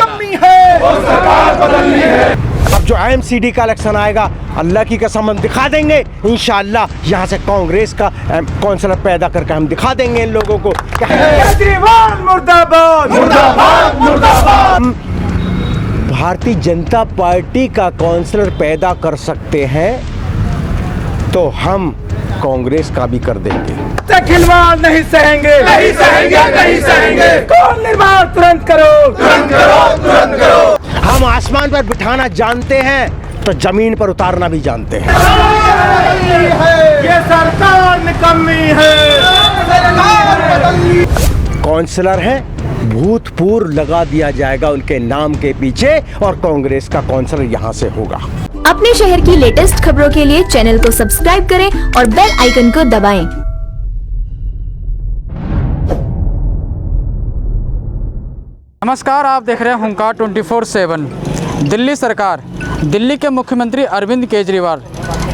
कमी है वो सरकार बदलनी है। अब जो IMCD का इलेक्शन आएगा, अल्लाह की कसम हम दिखा देंगे इंशाअल्लाह, यहाँ से कांग्रेस का काउंसलर पैदा करके हम दिखा देंगे इन लोगों को। केजरीवाल मुर्दाबाद, मुर्दाबाद, मुर्दाबाद। भारतीय जनता पार्टी का काउंसलर पैदा कर सकते हैं तो हम कांग्रेस का भी कर देंगे। खिलवाड़ नहीं सहेंगे, नहीं सहेंगे, नहीं सहेंगे। कौन निर्माण तुरंत करो, तुरंत करो, तुरंत करो। हम आसमान पर बिठाना जानते हैं तो जमीन पर उतारना भी जानते हैं। ये सरकार निकम्मी है। काउंसलर है, भूतपूर्व लगा दिया जाएगा उनके नाम के पीछे और कांग्रेस का काउंसलर यहाँ से होगा। अपने शहर की लेटेस्ट खबरों के लिए चैनल को सब्सक्राइब करें और बेल आइकन को दबाएं। नमस्कार, आप देख रहे हैं हुंकार 24/7। दिल्ली सरकार, दिल्ली के मुख्यमंत्री अरविंद केजरीवाल,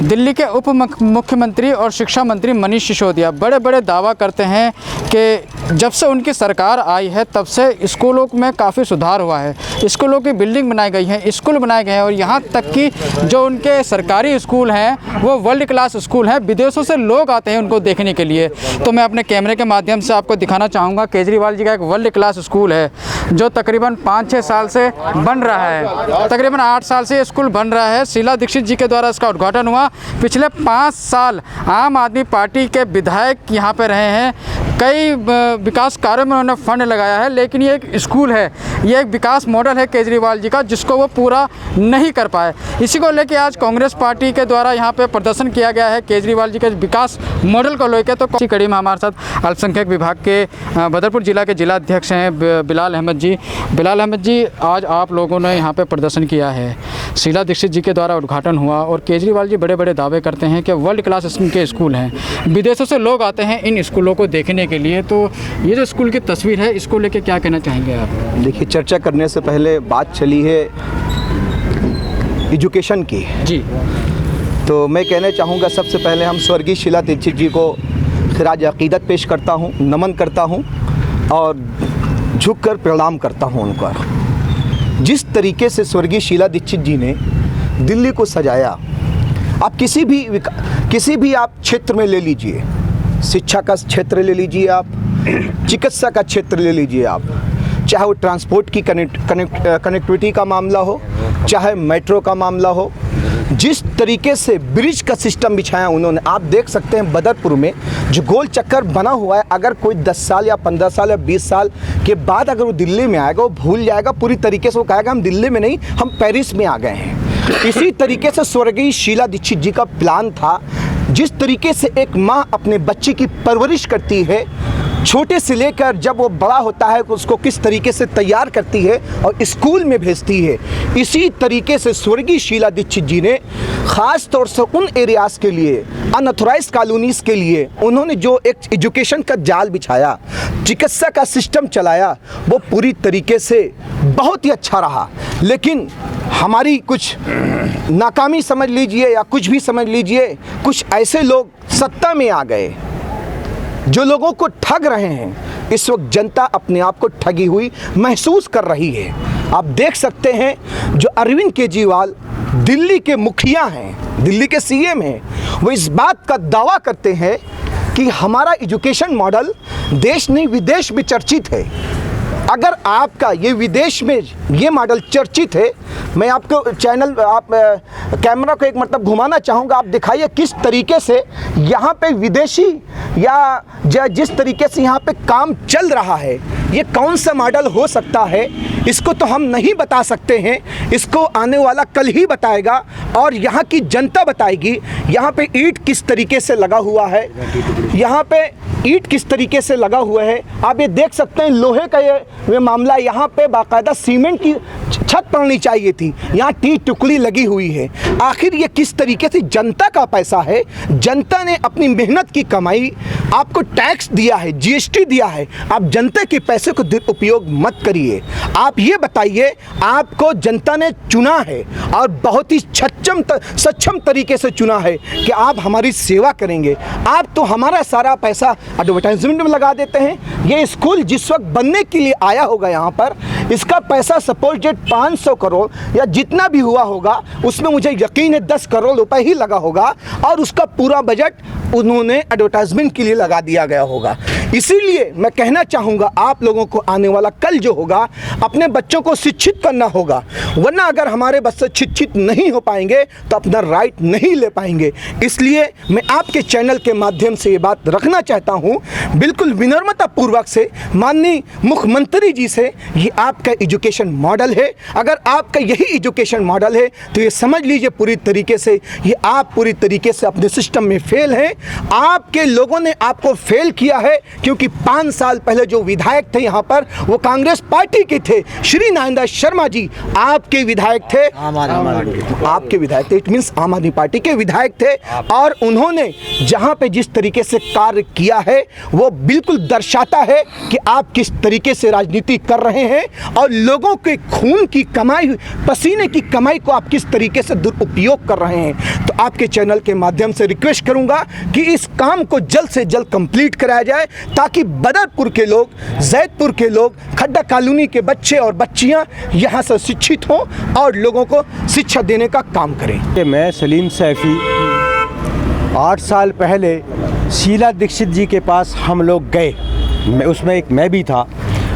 दिल्ली के उप मुख्यमंत्री और शिक्षा मंत्री मनीष सिसोदिया बड़े बड़े दावा करते हैं कि जब से उनकी सरकार आई है तब से स्कूलों में काफ़ी सुधार हुआ है। स्कूलों की बिल्डिंग बनाई गई है, स्कूल बनाए गए हैं और यहाँ तक कि जो उनके सरकारी स्कूल हैं वो वर्ल्ड क्लास स्कूल हैं। विदेशों से लोग आते हैं उनको देखने के लिए। तो मैं अपने कैमरे के माध्यम से आपको दिखाना चाहूँगा, केजरीवाल जी का एक वर्ल्ड क्लास स्कूल है जो तकरीबन 5-6 साल से बन रहा है। तकरीबन 8 साल से ये स्कूल बन रहा है। शीला दीक्षित जी के द्वारा इसका उद्घाटन हुआ। पिछले 5 साल आम आदमी पार्टी के विधायक यहाँ पे रहे हैं। कई विकास कार्यों में उन्होंने फंड लगाया है, लेकिन ये एक स्कूल है, ये एक विकास मॉडल है केजरीवाल जी का जिसको वो पूरा नहीं कर पाए। इसी को लेकर आज कांग्रेस पार्टी के द्वारा यहाँ पे प्रदर्शन किया गया है केजरीवाल जी के विकास मॉडल को लेकर। तो इसी कड़ी में हमारे साथ अल्पसंख्यक विभाग के बदरपुर जिला के जिला अध्यक्ष हैं बिलाल अहमद जी। बिलाल अहमद जी, आज आप लोगों ने यहाँ पे प्रदर्शन किया है, शीला दीक्षित जी के द्वारा उद्घाटन हुआ और केजरीवाल जी बड़े बड़े दावे करते हैं कि वर्ल्ड क्लास के स्कूल हैं। विदेशों से लोग आते हैं इन स्कूलों को देखने के लिए। तो ये जो स्कूल की तस्वीर है, इसको लेके क्या कहना चाहेंगे आप? देखिए, चर्चा करने से पहले बात चली है एजुकेशन की जी, तो मैं कहना चाहूँगा सबसे पहले हम स्वर्गीय शीला दीक्षित जी को खिराज अक़ीदत पेश करता हूँ, नमन करता हूँ और झुककर प्रणाम करता हूँ उनका। जिस तरीके से स्वर्गीय शीला दीक्षित जी ने दिल्ली को सजाया, आप किसी भी आप क्षेत्र में ले लीजिए, शिक्षा का क्षेत्र ले लीजिए, आप चिकित्सा का क्षेत्र ले लीजिए, आप चाहे वो ट्रांसपोर्ट की कनेक्टिविटी का मामला हो, चाहे मेट्रो का मामला हो, जिस तरीके से ब्रिज का सिस्टम बिछाया उन्होंने, आप देख सकते हैं बदरपुर में जो गोल चक्कर बना हुआ है, अगर कोई 10 साल या 15 साल या 20 साल के बाद अगर वो दिल्ली में आएगा, वो भूल जाएगा पूरी तरीके से, वो कहेगा हम दिल्ली में नहीं, हम पेरिस में आ गए हैं। इसी तरीके से स्वर्गीय शीला दीक्षित जी का प्लान था। जिस तरीके से एक माँ अपने बच्चे की परवरिश करती है, छोटे से लेकर जब वो बड़ा होता है उसको किस तरीके से तैयार करती है और स्कूल में भेजती है, इसी तरीके से स्वर्गीय शीला दीक्षित जी ने ख़ास तौर से उन एरियाज़ के लिए, अनऑथराइज कॉलोनीज़ के लिए उन्होंने जो एक एजुकेशन का जाल बिछाया, चिकित्सा का सिस्टम चलाया, वो पूरी तरीके से बहुत ही अच्छा रहा। लेकिन हमारी कुछ नाकामी समझ लीजिए या कुछ भी समझ लीजिए, कुछ ऐसे लोग सत्ता में आ गए जो लोगों को ठग रहे हैं। इस वक्त जनता अपने आप को ठगी हुई महसूस कर रही है। आप देख सकते हैं जो अरविंद केजरीवाल दिल्ली के मुखिया हैं, दिल्ली के CM हैं, वो इस बात का दावा करते हैं कि हमारा एजुकेशन मॉडल देश नहीं विदेश में चर्चित है। अगर आपका ये विदेश में ये मॉडल चर्चित है, मैं आपको कैमरा को एक मतलब घुमाना चाहूँगा, आप दिखाइए किस तरीके से यहाँ पे विदेशी या जिस तरीके से यहाँ पे काम चल रहा है, ये कौन सा मॉडल हो सकता है, इसको तो हम नहीं बता सकते हैं, इसको आने वाला कल ही बताएगा और यहाँ की जनता बताएगी। यहाँ पे ईंट किस तरीके से लगा हुआ है, यहाँ पे ईंट किस तरीके से लगा हुआ है, आप ये देख सकते हैं। लोहे का ये मामला, यहाँ पे बाकायदा सीमेंट की छत पड़नी चाहिए थी, यहाँ ईंट टुकड़ी लगी हुई है। आखिर ये किस तरीके से जनता का पैसा है, जनता ने अपनी मेहनत की कमाई आपको टैक्स दिया है, जीएसटी दिया है, आप जनता के पैसे को दुरुपयोग मत करिए। आप ये बताइए, आपको जनता ने चुना है और बहुत ही सक्षम तरीके से चुना है कि आप हमारी सेवा करेंगे। आप तो हमारा सारा पैसा एडवर्टाइजमेंट में लगा देते हैं। ये स्कूल जिस वक्त बनने के लिए आया होगा यहाँ पर, इसका पैसा सपोज डेट 500 करोड़ या जितना भी हुआ होगा, उसमें मुझे यकीन है 10 करोड़ रुपए ही लगा होगा और उसका पूरा बजट उन्होंने एडवर्टाइजमेंट के लिए लगा दिया गया होगा। इसीलिए मैं कहना चाहूँगा आप लोगों को आने वाला कल जो होगा, अपने बच्चों को शिक्षित करना होगा, वरना अगर हमारे बच्चे शिक्षित नहीं हो पाएंगे तो अपना राइट नहीं ले पाएंगे। इसलिए मैं आपके चैनल के माध्यम से ये बात रखना चाहता हूँ, बिल्कुल विनम्रता पूर्वक से माननीय मुख्यमंत्री जी से, ये आपका एजुकेशन मॉडल है। अगर आपका यही एजुकेशन मॉडल है तो ये समझ लीजिए पूरी तरीके से ये आप पूरी तरीके से अपने सिस्टम में फेल हैं। आपके लोगों ने आपको फेल किया है, क्योंकि 5 साल पहले जो विधायक थे यहाँ पर वो कांग्रेस पार्टी के थे। श्री नारायण शर्मा जी आपके विधायक थे, आपके विधायक थे, इट मीन्स आम आदमी पार्टी के विधायक थे, और उन्होंने जहाँ पे जिस तरीके से कार्य किया है वो बिल्कुल दर्शाता है कि आप किस तरीके से राजनीति कर रहे हैं और लोगों के खून की कमाई, पसीने की कमाई को आप किस तरीके से दुरुपयोग कर रहे हैं। तो आपके चैनल के माध्यम से रिक्वेस्ट करूंगा कि इस काम को जल्द से जल्द कंप्लीट कराया जाए, ताकि बदरपुर के लोग, जैदपुर के लोग, खड्डा कॉलोनी के बच्चे और बच्चियां यहां से शिक्षित हों और लोगों को शिक्षा देने का काम करें। मैं सलीम सैफ़ी 8 साल पहले शीला दीक्षित जी के पास हम लोग गए, उसमें एक मैं भी था।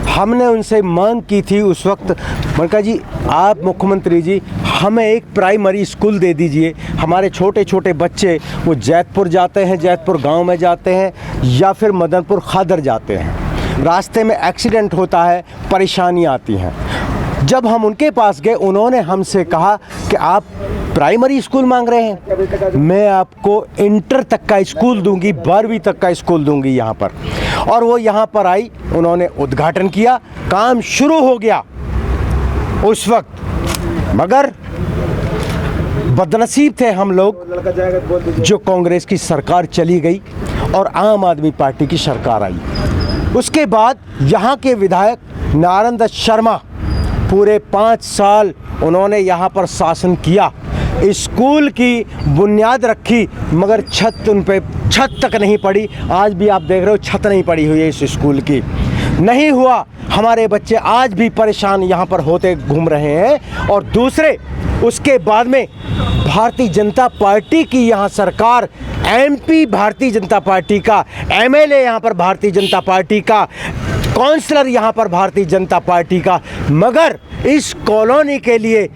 हमने उनसे मांग की थी उस वक्त, मैंने कहा जी आप मुख्यमंत्री जी हमें एक प्राइमरी स्कूल दे दीजिए। हमारे छोटे छोटे बच्चे वो जैदपुर जाते हैं, जैदपुर गांव में जाते हैं या फिर मदनपुर खादर जाते हैं, रास्ते में एक्सीडेंट होता है, परेशानियाँ आती हैं। जब हम उनके पास गए उन्होंने हमसे कहा कि आप प्राइमरी स्कूल मांग रहे हैं, मैं आपको इंटर तक का स्कूल दूंगी, 12वीं तक का स्कूल दूंगी यहाँ पर। और वो यहाँ पर आई, उन्होंने उद्घाटन किया, काम शुरू हो गया उस वक्त। मगर बदनसीब थे हम लोग जो कांग्रेस की सरकार चली गई और आम आदमी पार्टी की सरकार आई। उसके बाद यहाँ के विधायक नारायण दत्त शर्मा पूरे 5 साल उन्होंने यहाँ पर शासन किया, स्कूल की बुनियाद रखी, मगर छत तक नहीं पड़ी। आज भी आप देख रहे हो छत नहीं पड़ी हुई है इस स्कूल की, नहीं हुआ। हमारे बच्चे आज भी परेशान यहाँ पर होते घूम रहे हैं। और दूसरे उसके बाद में भारतीय जनता पार्टी की यहाँ सरकार, एमपी भारतीय जनता पार्टी का, एमएलए यहाँ पर भारतीय जनता पार्टी का, काउंसलर यहाँ पर भारतीय जनता पार्टी का, मगर इस कॉलोनी के लिए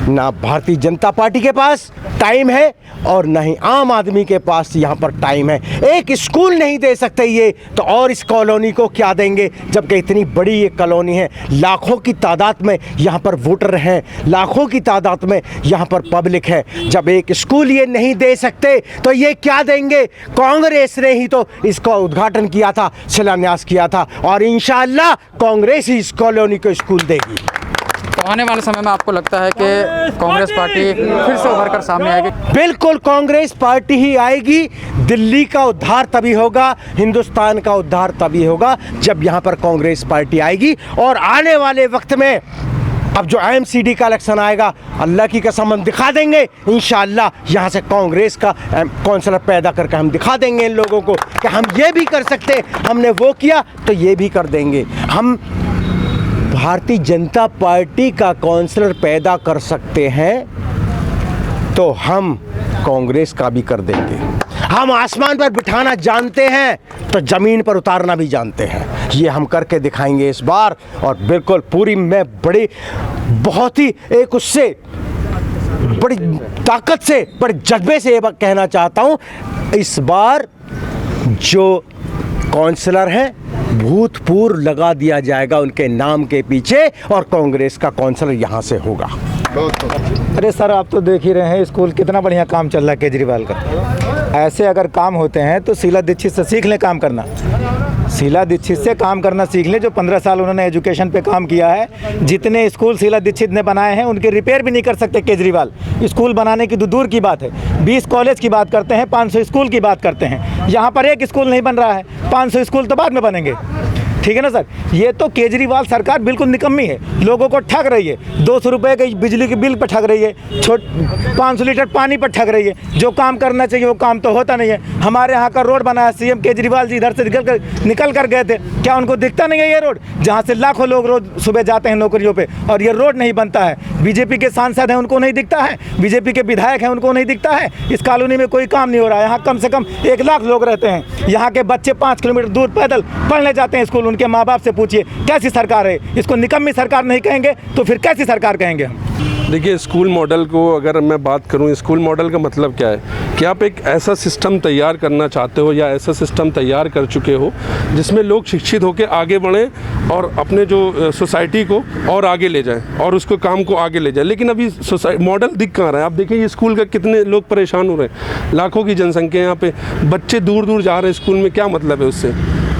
ना भारतीय जनता पार्टी के पास टाइम है और ना ही आम आदमी के पास यहाँ पर टाइम है। एक स्कूल नहीं दे सकते ये, तो और इस कॉलोनी को क्या देंगे, जबकि इतनी बड़ी ये कॉलोनी है, लाखों की तादाद में यहाँ पर वोटर हैं, लाखों की तादाद में यहाँ पर पब्लिक है। जब एक स्कूल ये नहीं दे सकते तो ये क्या देंगे। कांग्रेस ने ही तो इसका उद्घाटन किया था, शिलान्यास किया था, और इंशाअल्लाह कांग्रेस ही इस कॉलोनी को स्कूल देगी। तो आने वाले समय में आपको लगता है कि कांग्रेस पार्टी फिर से उभर कर सामने आएगी? बिल्कुल कांग्रेस पार्टी ही आएगी। दिल्ली का उद्धार तभी होगा, हिंदुस्तान का उद्धार तभी होगा जब यहाँ पर कांग्रेस पार्टी आएगी। और आने वाले वक्त में अब जो एमसीडी का इलेक्शन आएगा, अल्लाह की कसम हम दिखा देंगे इंशाअल्लाह। यहाँ से कांग्रेस का काउंसलर पैदा करके हम दिखा देंगे इन लोगों को कि हम ये भी कर सकते, हमने वो किया तो ये भी कर देंगे। हम भारतीय जनता पार्टी का काउंसलर पैदा कर सकते हैं तो हम कांग्रेस का भी कर देंगे। हम आसमान पर बिठाना जानते हैं तो ज़मीन पर उतारना भी जानते हैं। ये हम करके दिखाएंगे इस बार। और बिल्कुल पूरी मैं बड़ी बहुत ही एक उससे बड़ी ताकत से, बड़े जज्बे से ये बात कहना चाहता हूँ, इस बार जो काउंसलर हैं भूतपूर्व लगा दिया जाएगा उनके नाम के पीछे और कांग्रेस का काउंसलर यहाँ से होगा। अरे सर, आप तो देख ही रहे हैं स्कूल कितना बढ़िया काम चल रहा है केजरीवाल का। ऐसे अगर काम होते हैं तो शीला दीक्षित से सीख लें काम करना। शीला दीक्षित से काम करना सीख लें। जो 15 साल उन्होंने एजुकेशन पे काम किया है, जितने स्कूल शीला दीक्षित ने बनाए हैं उनके रिपेयर भी नहीं कर सकते केजरीवाल। स्कूल बनाने की दूर की बात है, 20 कॉलेज की बात करते हैं, 500 स्कूल की बात करते हैं। यहाँ पर एक स्कूल नहीं बन रहा है, 500 स्कूल तो बाद में बनेंगे। ठीक है ना सर। ये तो केजरीवाल सरकार बिल्कुल निकम्मी है, लोगों को ठग रही है। 200 रुपये के बिजली के बिल पर ठग रही है, 500 लीटर पानी पर ठग रही है। जो काम करना चाहिए वो काम तो होता नहीं है। हमारे यहाँ का रोड बनाया सीएम केजरीवाल जी, इधर से निकल कर गए थे, क्या उनको दिखता नहीं है ये रोड, जहाँ से लाखों लोग रोज सुबह जाते हैं नौकरियों पर, और ये रोड नहीं बनता है। बीजेपी के सांसद हैं उनको नहीं दिखता है, बीजेपी के विधायक हैं उनको नहीं दिखता है। इस कॉलोनी में कोई काम नहीं हो रहा है। यहाँ कम से कम 1 लाख लोग रहते हैं। यहाँ के बच्चे 5 किलोमीटर दूर पैदल पढ़ने जाते हैं स्कूल। उनके माँ बाप से पूछिए कैसी सरकार है। इसको निकम्मी सरकार नहीं कहेंगे तो फिर कैसी सरकार कहेंगे हम। देखिए, स्कूल मॉडल को अगर मैं बात करूं, स्कूल मॉडल का मतलब क्या है कि आप एक ऐसा सिस्टम तैयार करना चाहते हो या ऐसा सिस्टम तैयार कर चुके हो जिसमें लोग शिक्षित होकर आगे बढ़ें और अपने जो सोसाइटी को और आगे ले जाएं और उसको काम को आगे ले जाएं। लेकिन अभी मॉडल दिख कहाँ रहा है? आप देखिए ये स्कूल का कितने लोग परेशान हो रहे हैं। लाखों की जनसंख्या यहाँ पे, बच्चे दूर दूर जा रहे हैं स्कूल में, क्या मतलब है उससे?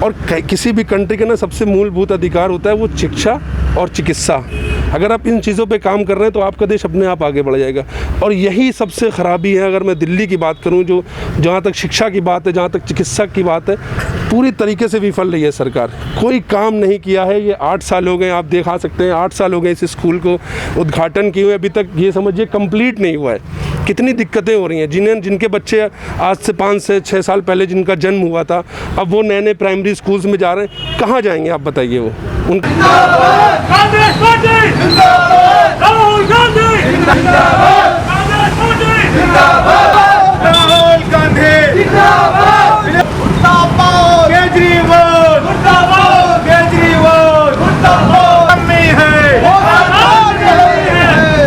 और किसी भी कंट्री का ना सबसे मूलभूत अधिकार होता है वो शिक्षा और चिकित्सा। अगर आप इन चीज़ों पे काम कर रहे हैं तो आपका देश अपने आप आगे बढ़ जाएगा। और यही सबसे ख़राबी है। अगर मैं दिल्ली की बात करूं, जो जहाँ तक शिक्षा की बात है, जहाँ तक चिकित्सा की बात है, पूरी तरीके से विफल रही है सरकार। कोई काम नहीं किया है। ये 8 साल हो गए, आप दिखा सकते हैं 8 साल हो गए इस स्कूल को उद्घाटन किए हुए, अभी तक ये समझिए कंप्लीट नहीं हुआ है। कितनी दिक्कतें हो रही हैं। जिनके बच्चे आज से 5 से 6 साल पहले जिनका जन्म हुआ था, अब वो नए नए प्राइमरी स्कूल्स में जा रहे हैं, कहाँ जाएंगे आप बताइए? वो कांग्रेस पार्टी जिंदाबाद, राहुल गांधी जिंदाबाद, कांग्रेस पार्टी जिंदाबाद, राहुल गांधी जिंदाबाद, मुर्दाबाद केजरीवाल, मुर्दाबाद केजरीवाल, मुर्दाबाद कमी है,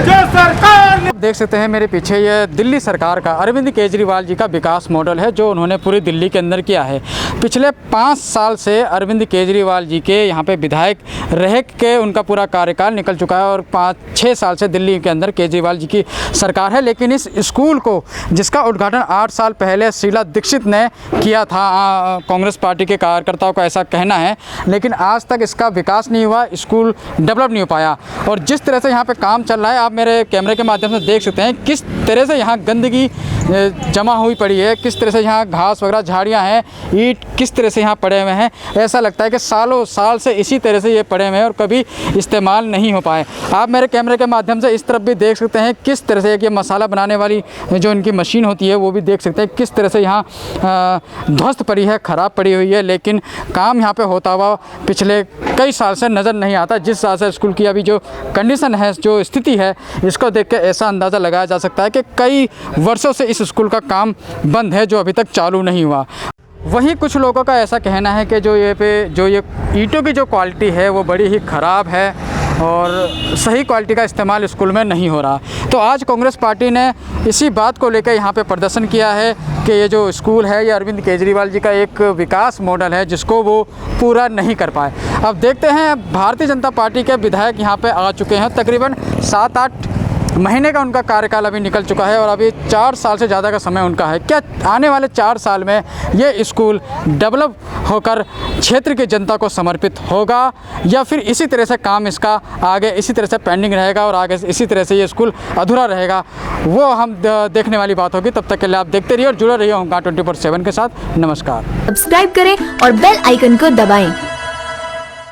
जो सरकार देख सकते हैं मेरे पीछे ये दिल्ली सरकार का अरविंद केजरीवाल जी का विकास मॉडल है जो उन्होंने पूरी दिल्ली के अंदर किया है। पिछले 5 साल से अरविंद केजरीवाल जी के यहाँ पे विधायक रह के उनका पूरा कार्यकाल निकल चुका है और 5-6 साल से दिल्ली के अंदर केजरीवाल जी की सरकार है। लेकिन इस स्कूल को, जिसका उद्घाटन 8 साल पहले शीला दीक्षित ने किया था, कांग्रेस पार्टी के कार्यकर्ताओं का ऐसा कहना है, लेकिन आज तक इसका विकास नहीं हुआ, स्कूल डेवलप नहीं हो पाया। और जिस तरह से यहाँ पे काम चल रहा है, आप मेरे कैमरे के माध्यम से देख सकते हैं किस तरह से यहाँ गंदगी जमा हुई पड़ी है, किस तरह से यहाँ घास वगैरह, झाड़ियाँ हैं, ईंट किस तरह से यहाँ पड़े हुए हैं। ऐसा लगता है कि सालों साल से इसी तरह से ये पड़े हुए हैं और कभी इस्तेमाल नहीं हो पाए। आप मेरे कैमरे के माध्यम से इस तरफ भी देख सकते हैं किस तरह से ये मसाला बनाने वाली जो इनकी मशीन होती है वो भी देख सकते हैं किस तरह से यहाँ ध्वस्त पड़ी है, ख़राब पड़ी हुई है। लेकिन काम यहाँ पे होता हुआ पिछले कई साल से नज़र नहीं आता। जिस हिसाब से स्कूल की अभी जो कंडीशन है, जो स्थिति है, इसको देख के ऐसा अंदाज़ा लगाया जा सकता है कि कई वर्षों से इस स्कूल का काम बंद है जो अभी तक चालू नहीं हुआ। वहीं कुछ लोगों का ऐसा कहना है कि जो ये ईंटों की जो क्वालिटी है वो बड़ी ही ख़राब है और सही क्वालिटी का इस्तेमाल स्कूल में नहीं हो रहा। तो आज कांग्रेस पार्टी ने इसी बात को लेकर यहाँ पे प्रदर्शन किया है कि ये जो स्कूल है ये अरविंद केजरीवाल जी का एक विकास मॉडल है जिसको वो पूरा नहीं कर पाए। अब देखते हैं, भारतीय जनता पार्टी के विधायक यहाँ पे आ चुके हैं। तकरीबन 7-8 महीने का उनका कार्यकाल अभी निकल चुका है और अभी 4 साल से ज़्यादा का समय उनका है। क्या आने वाले 4 साल में ये स्कूल डेवलप होकर क्षेत्र की जनता को समर्पित होगा या फिर इसी तरह से काम इसका आगे इसी तरह से पेंडिंग रहेगा और आगे इसी तरह से ये स्कूल अधूरा रहेगा, वो हम देखने वाली बात होगी। तब तक के लिए आप देखते रहिए और जुड़े रहिए होमगार्ड 24/7 के साथ। नमस्कार। सब्सक्राइब करें और बेल आइकन को दबाएं।